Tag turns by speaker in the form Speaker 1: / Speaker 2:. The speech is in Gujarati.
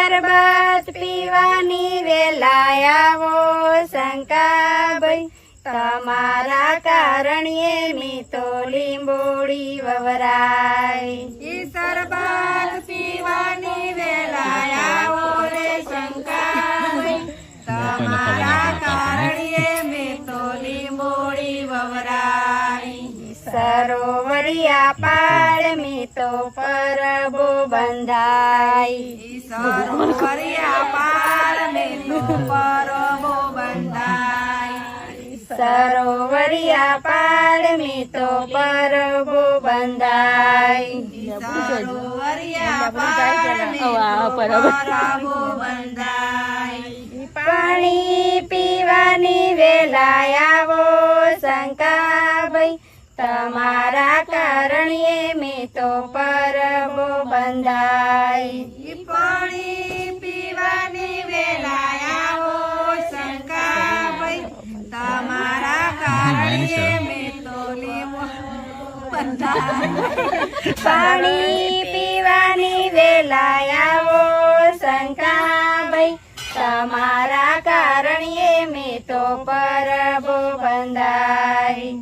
Speaker 1: શરબત પીવાની વેલાય આવો શંકાભાઈ, તમારા કારણે મેં તો લીંબોડી વવરાય.
Speaker 2: ઈ શરબત પીવાની વેલાય આવો રે શંકાભાઈ, તમારા કારણે મેં તો લીંબોડી વવરાય.
Speaker 1: સરોવરિયા પાળ મેં તો પરબો બંધાય.
Speaker 2: ઈ સરોવરિયા પાળ મેં તો પરબો બંધાય.
Speaker 1: સરોવરિયા પાળ મેં તો પરબો બંધાય.
Speaker 2: સરોવરિયા પાળ મેં તો પરબો બંધાય.
Speaker 1: પાણી પીવાની વેલાય આવો શંકાભાઈ, તમારા કારણે મેં તો પરબો બંધાય.
Speaker 2: ઈ પાણી પીવાની વેલાય આવો શંકાભાઈ, તમારા કારણે મેં તો લીંબો બંધાય.
Speaker 1: પાણી પીવાની વેલાય આવો શંકાભાઈ, તમારા કારણે મેં તો પરબો બંધાય.